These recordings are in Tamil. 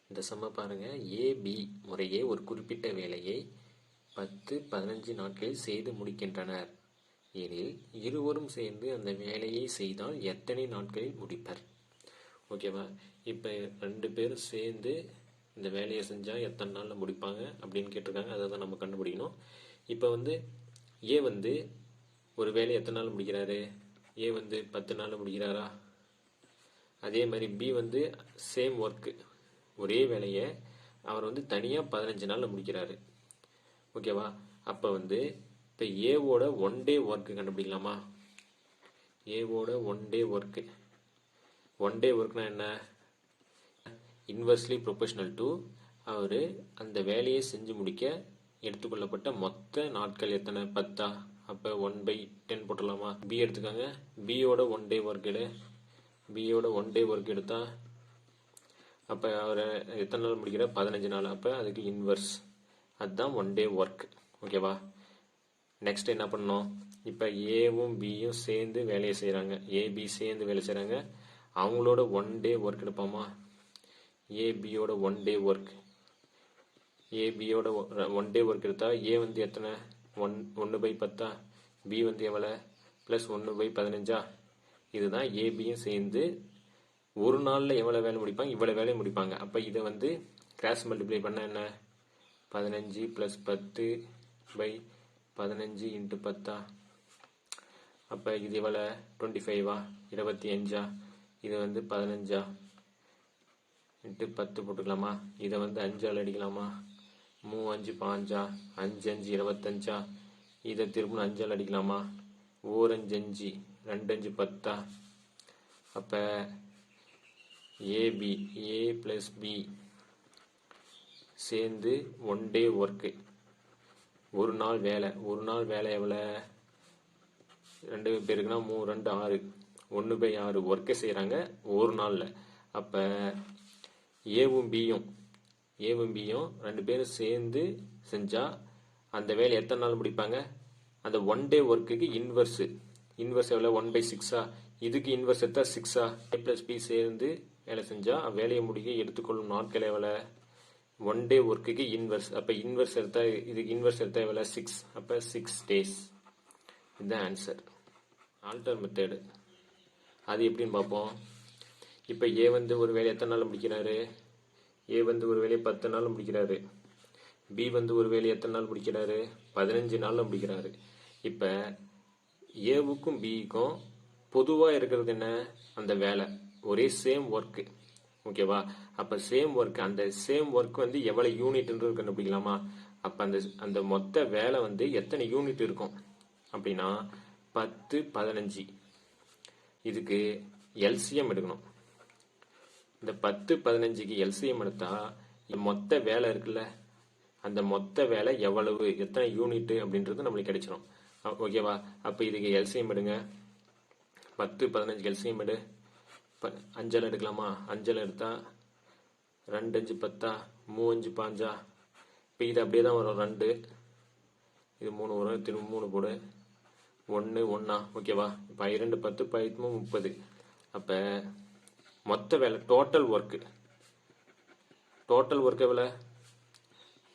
இந்த சம்ம பாருங்கள். ஏபி முறையே ஒரு குறிப்பிட்ட வேலையை 10-15 நாட்களில் செய்து முடிக்கின்றனர் எனில் இருவரும் சேர்ந்து அந்த வேலையை செய்தால் எத்தனை நாட்களில் முடிப்பர்? ஓகேவா? இப்போ 2 பேரும் சேர்ந்து இந்த வேலையை செஞ்சால் எத்தனை நாளில் முடிப்பாங்க அப்படின்னு கேட்டிருக்காங்க. அதை தான் நம்ம கண்டுபிடிக்கணும். இப்போ ஏ ஒரு வேலையை எத்தனை நாள் முடிக்கிறாரு? ஏ 10 நாளில் முடிக்கிறாரா? அதே மாதிரி பி சேம் ஒர்க்கு, ஒரே வேலையை அவர் தனியாக 15 நாளில் முடிக்கிறாரு. ஓகேவா? அப்போ இப்போ ஏவோட 1 டே ஒர்க்கு கண்டுபிடிக்கலாமா? ஏவோட 1 டே ஒர்க்கு, 1 டே ஒர்க்னா என்ன? இன்வெர்ஸ்லி ப்ரொபோஷனல் டு அவர் அந்த வேலையை செஞ்சு முடிக்க எடுத்துக்கொள்ளப்பட்ட மொத்த நாட்கள் எத்தனை? 10. அப்போ 1/10 போட்டுடலாமா? பி எடுத்துக்காங்க. பியோட 1 டே ஒர்க் எடு. பியோட 1 டே ஒர்க் எடுத்தா அப்போ அவர் எத்தனை நாள் முடிக்கிறார்? 15 நாள். அப்போ அதுக்கு இன்வெர்ஸ், அதுதான் 1 டே ஒர்க். ஓகேவா? நெக்ஸ்ட் என்ன பண்ணணும்? இப்போ ஏவும் பியும் சேர்ந்து வேலையை செய்கிறாங்க. ஏபி சேர்ந்து வேலை செய்கிறாங்க. அவங்களோட 1 டே ஒர்க் எடுப்போமா? ஏபியோட 1 டே ஒர்க், ஏபியோட 1 டே ஒர்க் எடுத்தா ஏ எத்தனை? 1/10. பி எவ்வளோ? ப்ளஸ் 1/15. இதுதான் ஏபியும் சேர்ந்து ஒரு நாளில் எவ்வளோ வேலை முடிப்பாங்க? இவ்வளோ வேலையை முடிப்பாங்க. அப்போ இதை கிராஸ் மல்டிப்ளை பண்ண என்ன? 15 + 10/15 × 10. அப்போ இது எவ்வளோ? 25. 25. இது 15 × 10 போட்டுக்கலாமா? இதை 5ஆல் அடிக்கலாமா? 3 5 5, 5 5 25. இதை திரும்ப 5ஆல் அடிக்கலாமா? 4 5 5, 2 5 10. அப்போ ஏபி, ஏ ப்ளஸ் பி சேர்ந்து 1 டே ஒர்க்கு, ஒரு நாள் வேலை. ஒரு நாள் வேலை எவ்வளோ? 2 பேருக்குன்னா 3 2 6, 1/6 ஒர்க்கை செய்கிறாங்க ஒரு நாளில். அப்போ ஏவும் பியும் 2 பேரும் சேர்ந்து செஞ்சால் அந்த வேலை எத்தனை நாள் முடிப்பாங்க? அந்த 1 டே ஒர்க்குக்கு இன்வெர்ஸு எவ்வளோ? 1/6. இதுக்கு இன்வெர்ஸ் எடுத்தா 6. ஏ ப்ளஸ் பி சேர்ந்து வேலை செஞ்சால் வேலையை முடிக்க எடுத்துக்கொள்ளும் நாட்கள் எவ்வளோ? 1 டே ஒர்க்குக்கு இன்வெர்ஸ். அப்போ இன்வெர்ஸ் எடுத்தா, இதுக்கு இன்வெர்ஸ் எடுத்தா எவ்வளோ? 6. அப்போ 6 days. இதுதான் ஆன்சர். ஆல்டர் மெத்தடு அது எப்படின்னு பார்ப்போம். இப்போ ஏ ஒரு வேலையை எத்தனை நாள் முடிக்கிறாரு? ஏ ஒரு வேலையை 10 நாள் முடிக்கிறாரு. பி ஒரு வேலையை எத்தனை நாள் முடிக்கிறாரு? 15 நாளில் முடிக்கிறாரு. இப்போ ஏவுக்கும் பிக்கும் பொதுவாக இருக்கிறது என்ன? அந்த வேலை ஒரே சேம் ஒர்க்கு. ஓகேவா? அப்போ சேம் ஒர்க், அந்த சேம் ஒர்க் எவ்வளோ யூனிட்ன்றது கண்டுபிடிக்கலாமா? அப்போ அந்த மொத்த வேலை எத்தனை யூனிட் இருக்கும் அப்படின்னா 10 15. இதுக்கு எல்சிஎம் எடுக்கணும். இந்த 10 15க்கு எல்சிஎம் எடுத்தா மொத்த வேலை இருக்குல்ல, அந்த மொத்த வேலை எவ்வளவு, எத்தனை யூனிட் அப்படின்றது நம்மளுக்கு கிடைச்சிடும். ஓகேவா? அப்போ இதுக்கு எல்சிஎம் எடுங்க. 10 15 எல்சிஎம் எடு. 5ஆல் எடுக்கலாமா? 5ஆல் எடுத்தா 2 5 10, 3 5 5. இப்போ இது அப்படியே தான் வரும். 2 இது 3 வரும். திரும்ப 3 போடு. 1 1. ஓகேவா? இப்போ 2 10 10 30. அப்போ மொத்த வேலை டோட்டல் ஒர்க்கு எவ்வளோ?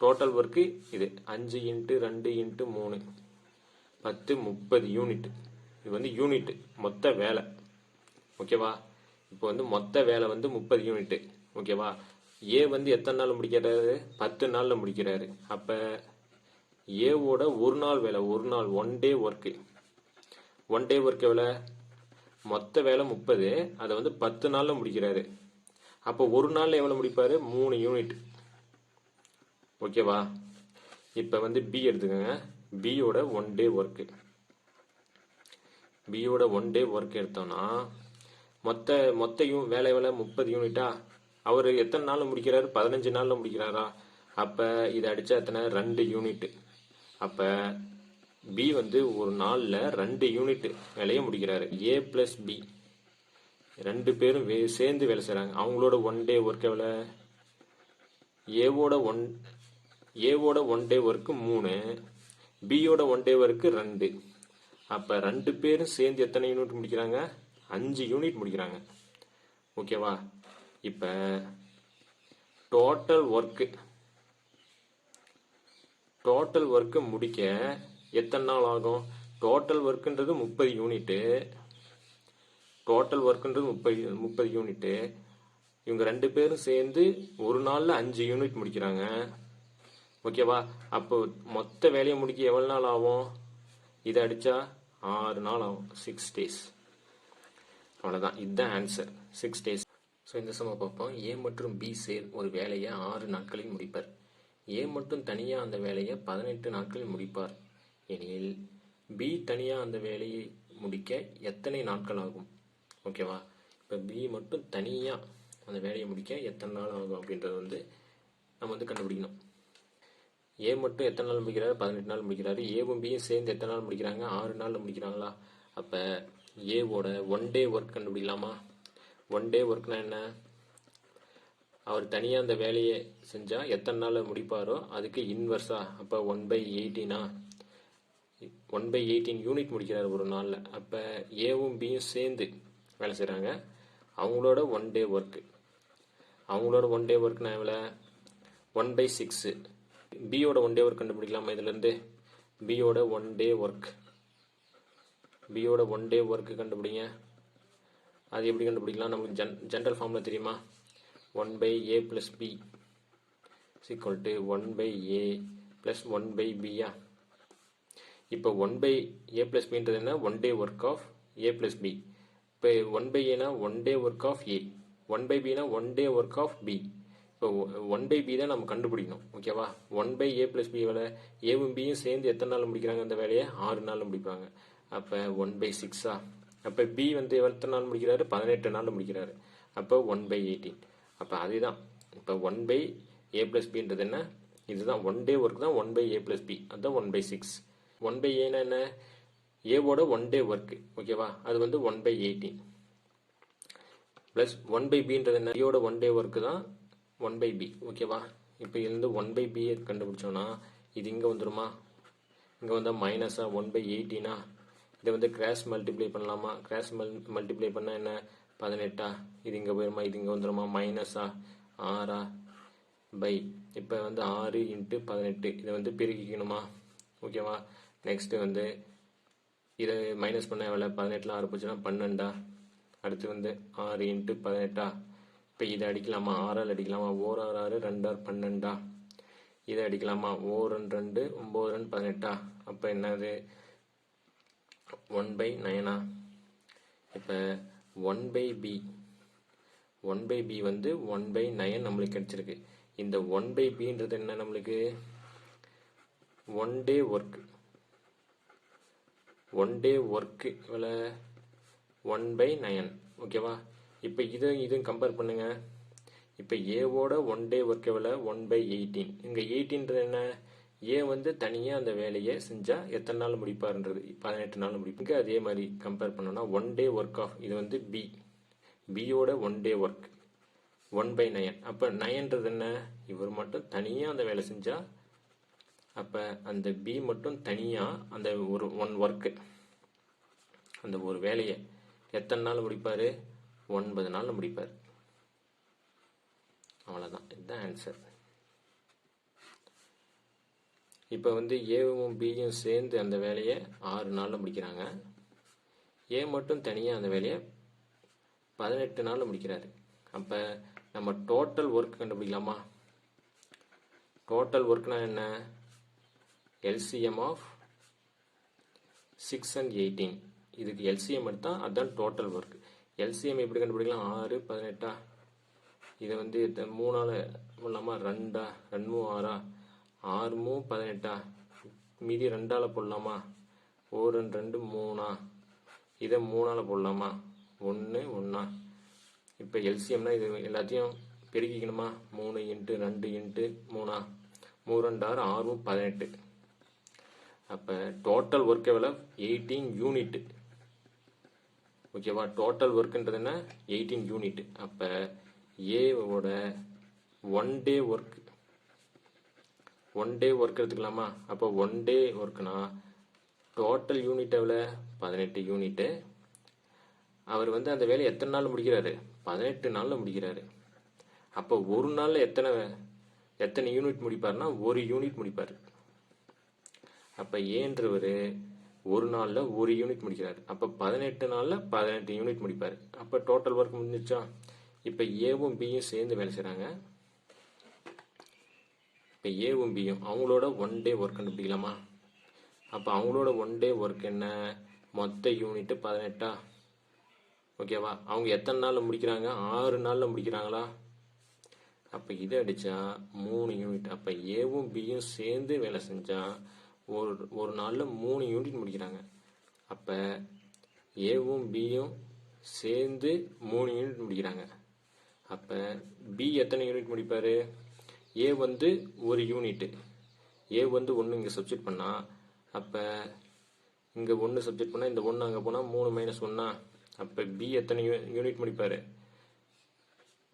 டோட்டல் ஒர்க்கு இது 5 × 2 × 3 10 30 யூனிட். இது யூனிட் மொத்த வேலை. ஓகேவா? இப்போ மொத்த வேலை 30 யூனிட். ஓகேவா? ஏ எத்தனை நாள் முடிக்கிறாரு? 10 நாளில் முடிக்கிறாரு. அப்போ ஏவோட ஒரு நாள் வேலை, ஒரு நாள் 1 டே ஒர்க்கு. 1 டே ஒர்க் எவ்வளோ? மொத்த வேலை 30, அதை 10 நாளில் முடிக்கிறாரு. அப்போ ஒரு நாளில் எவ்வளோ முடிப்பார்? 3 யூனிட். ஓகேவா? இப்போ பி எடுத்துக்கோங்க. பியோட 1 டே ஒர்க்கு, பியோட 1 டே ஒர்க் எடுத்தோம்னா மொத்த வேலை எவ்வளோ? 30 யூனிட்டா? அவர் எத்தனை நாளில் முடிக்கிறாரு? 15 நாளில் முடிக்கிறாரா? அப்போ இதை அடித்தா எத்தனை? 2 யூனிட். அப்போ பி ஒரு நாளில் 2 யூனிட் வேலையை முடிக்கிறாரு. ஏ ப்ளஸ் பி 2 பேரும் சேர்ந்து வேலை செய்கிறாங்க. அவங்களோட 1 டே ஒர்க் எவ்வளோ? ஏவோட 1 டே ஒர்க்கு 3, பியோட 1 டே ஒர்க்கு 2. அப்போ 2 பேரும் சேர்ந்து எத்தனை யூனிட் முடிக்கிறாங்க? 5 யூனிட் முடிக்கிறாங்க. ஓகேவா? இப்போ டோட்டல் ஒர்க்கு முடிக்க எத்தனை நாள் ஆகும்? டோட்டல் ஒர்க்குன்றது 30 யூனிட்டு. டோட்டல் ஒர்க்குன்றது 30 யூனிட்டு. இவங்க 2 பேரும் சேர்ந்து ஒரு நாளில் 5 யூனிட் முடிக்கிறாங்க. ஓகேவா? அப்போ மொத்த வேலையை முடிக்க எவ்வளோ நாள் ஆகும்? இதை அடித்தா 6 நாள் ஆகும். 6 days. அவ்வளோதான். இதுதான் ஆன்சர், 6 days. ஸோ இந்த சம பார்ப்போம். ஏ மற்றும் பி சேர் ஒரு வேலையை 6 நாட்களில் முடிப்பர். ஏ மட்டும் தனியாக அந்த வேலையை 18 நாட்களில் முடிப்பார் எனில் பி தனியாக அந்த வேலையை முடிக்க எத்தனை நாட்கள் ஆகும்? ஓகேவா? இப்போ பி மட்டும் தனியாக அந்த வேலையை முடிக்க எத்தனை நாள் ஆகும் அப்படின்றது நம்ம கண்டுபிடிக்கணும். ஏ மட்டும் எத்தனை நாள் முடிக்கிறாரு? 18 நாள் முடிக்கிறாரு. ஏவும் பியும் சேர்ந்து எத்தனை நாள் முடிக்கிறாங்க? 6 நாளில் முடிக்கிறாங்களா? அப்போ ஏவோட 1 day ஒர்க் கண்டுபிடிக்கலாமா? 1 day ஒர்க்னா என்ன? அவர் தனியாக அந்த வேலையை செஞ்சால் எத்தனை நாளில் முடிப்பாரோ அதுக்கு இன்வர்ஸா. அப்போ 1/18. 1/18 யூனிட் முடிக்கிறார் ஒரு நாளில். அப்போ ஏவும் பியும் சேர்ந்து வேலை செய்கிறாங்க. அவங்களோட 1 day ஒர்க்கு. அவங்களோட 1 day ஒர்க்னா எவ்வளோ? 1/6. பியோட 1 day ஒர்க் கண்டுபிடிக்கலாமா? இதுலேருந்து பியோட 1 day ஒர்க். பியோட 1 day ஒர்க்கு கண்டுபிடிங்க. அது எப்படி கண்டுபிடிக்கலாம்? நமக்கு ஜென்ரல் ஃபார்முலா தெரியுமா? 1/a + b = 1/a + 1/b. இப்போ 1/a + bன்றது என்ன? 1 day work of a + b. இப்போ 1/aனா 1 day ஒர்க் ஆஃப் a, 1/bனா 1 day ஒர்க் ஆஃப் b. இப்போ 1/b தான் நம்ம கண்டுபிடிக்கணும். ஓகேவா? 1/a + b வேலை. ஏவும் பியும் சேர்ந்து எத்தனை நாள் முடிக்கிறாங்க அந்த வேலையை? 6 நாள் முடிப்பாங்க. அப்போ 1/6. அப்போ பி எத்தனை நாள் முடிக்கிறாரு? 18 நாள் முடிக்கிறாரு. அப்போ 1/18. அப்போ அதுதான் இப்போ 1/a + bன்றது என்ன? இதுதான் 1 day ஒர்க் தான் 1/a + b. அதுதான் 1/6. 1/aனா என்ன? ஏவோட 1 day ஒர்க்கு. ஓகேவா? அது 1/18 ப்ளஸ் 1/bன்றது என்ன? பியோட 1 day ஒர்க்கு தான் 1/b. ஓகேவா? இப்போ இதுலேருந்து 1/b கண்டுபிடிச்சோன்னா இது இங்கே வந்துடுமா? இங்கே வந்தால் மைனஸா 1/18. இதை கிராஸ் மல்டிப்ளை பண்ணலாமா? கிராஸ் மல்டிப்ளை பண்ணால் என்ன? 18. இது இங்கே போயிருமா? இது இங்கே வந்துடுமா? மைனஸா 6 பை. இப்போ 6 × 18. இதை பெருக்கிக்கணுமா? ஓகேவா? நெக்ஸ்ட்டு இதை மைனஸ் பண்ண எவ்வளோ? 18ல் 6 போச்சுன்னா 12. அடுத்து 6 × 18. இப்போ இதை அடிக்கலாமா? 6ஆல் அடிக்கலாமா? 1 6 6 2 12. இதை அடிக்கலாமா? 1 2 9 18. அப்போ என்னது? 1/9. இப்போ 1/b 1/9 நம்மளுக்கு கிடைச்சிருக்கு. இந்த 1/bன்றது என்ன? நம்மளுக்கு 1 day ஒர்க். 1 day ஒர்க்கு இவ்வளோ 1/9. ஓகேவா? இப்போ இதுவும் கம்பேர் பண்ணுங்க. இப்போ ஏவோட 1 day ஒர்க் எவ்வளோ? 1/18. இங்கே 18ன்றது என்ன? ஏ தனியாக அந்த வேலையை செஞ்சால் எத்தனை நாள் முடிப்பார்ன்றது? 18 நாள் முடிப்புங்க. அதே மாதிரி கம்பேர் பண்ணோன்னா 1 day ஒர்க் ஆஃப் இது பி. பியோட 1 day ஒர்க் 1/9. அப்போ 9ன்றது என்ன? இவர் மட்டும் தனியாக அந்த வேலை செஞ்சால் அப்போ அந்த பி மட்டும் தனியாக அந்த ஒரு 1 ஒர்க்கு அந்த ஒரு வேலையை எத்தனை நாள் முடிப்பார்? 9 நாள் முடிப்பார். அவ்வளோதான். இதுதான் ஆன்சர். இப்போ ஏவும் பியும் சேர்ந்து அந்த வேலையை 6 நாளில் முடிக்கிறாங்க. ஏ மட்டும் தனியாக அந்த வேலையை 18 நாளில் முடிக்கிறாரு. அப்போ நம்ம டோட்டல் ஒர்க் கண்டுபிடிக்கலாமா? டோட்டல் ஒர்க்னா என்ன? LCM of 6 and 18. இதுக்கு LCM எடுத்தால் அதுதான் டோட்டல் ஒர்க். LCM எப்படி கண்டுபிடிக்கலாம்? 6 18. இதை 3ஆல் போடலாமா? 2 2 6 6 18. மீதி 2ஆல் போடலாமா? 1 2 3. இதை 3ஆல் போடலாமா? 1 1. இப்போ எல்சிஎம்னா இது எல்லாத்தையும் பெருக்கிக்கணுமா? 3 × 2 × 3. 3 2 6 6 18. அப்போ டோட்டல் ஒர்க் எவ்வளோ? 18 யூனிட். ஓகேவா? டோட்டல் ஒர்க்குன்றது என்ன? 18 யூனிட். அப்போ ஏவோட 1 day ஒர்க் 1 day ஒர்க் எடுத்துக்கலாமா? அப்போ 1 day ஒர்க்குனா டோட்டல் யூனிட் எவ்வளோ? 18 யூனிட்டு. அவர் அந்த வேலையை எத்தனை நாள் முடிக்கிறாரு? 18 நாளில் முடிக்கிறாரு. அப்போ ஒரு நாளில் எத்தனை யூனிட் முடிப்பார்னா ஒரு யூனிட் முடிப்பார். அப்போ ஏன்றவர் ஒரு நாளில் ஒரு யூனிட் முடிக்கிறார். அப்போ 18 நாளில் 18 யூனிட் முடிப்பார். அப்போ டோட்டல் ஒர்க் முடிஞ்சிச்சா? இப்போ ஏவும் பியும் சேர்ந்து வேலை செய்கிறாங்க. இப்போ ஏவும் பியும் அவங்களோட 1 டே ஒர்க் கண்டுபிடிக்கலாமா? அப்போ அவங்களோட 1 டே ஒர்க் என்ன? மொத்த யூனிட்டு 18. ஓகேவா? அவங்க எத்தனை நாளில் முடிக்கிறாங்க? 6 நாளில் முடிக்கிறாங்களா? அப்போ இதை அடித்தா 3 யூனிட். அப்போ ஏவும் பியும் சேர்ந்து வேலை செஞ்சால் ஒரு நாளில் 3 யூனிட் முடிக்கிறாங்க. அப்போ ஏவும் பியும் சேர்ந்து 3 யூனிட் முடிக்கிறாங்க. அப்போ பி எத்தனை யூனிட் முடிப்பார்? ஏ வந்து ஒரு யூனிட்டு. ஏ வந்து 1 இங்கே சப்ஜெக்ட் பண்ணால், அப்போ இங்கே 1 சப்ஜெக்ட் பண்ணால் இந்த 1 அங்கே போனால் 3 - 1. அப்போ பி எத்தனை யூனிட் முடிப்பார்?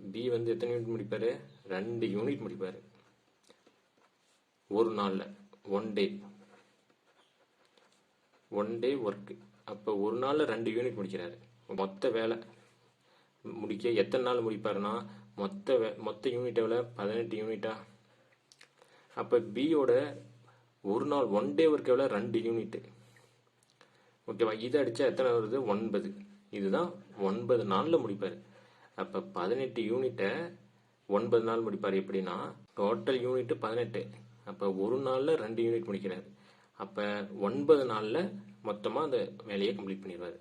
பி வந்து எத்தனை யூனிட் முடிப்பார்? 2 யூனிட் முடிப்பார் ஒரு நாளில். 1 டே ஒர்க்கு. அப்போ ஒரு நாளில் 2 யூனிட் முடிக்கிறாரு. மொத்த வேலை முடிக்க எத்தனை நாள் முடிப்பாருன்னா மொத்த யூனிட் எவ்வளோ? 18 யூனிட்டா? அப்போ பியோட ஒரு நாள் 1 டே ஒர்க் எவ்வளோ? 2 யூனிட்டு. ஓகேவா? இதை அடித்தா எத்தனை வருது? 9. இதுதான் 9 நாளில் முடிப்பார். அப்போ 18 யூனிட்டை 9 நாள் முடிப்பார். எப்படின்னா டோட்டல் யூனிட்டு 18. அப்போ ஒரு நாளில் 2 யூனிட் முடிக்கிறார். அப்போ 9 நாளில் மொத்தமாக அந்த வேலையை கம்ப்ளீட் பண்ணிடுவார்.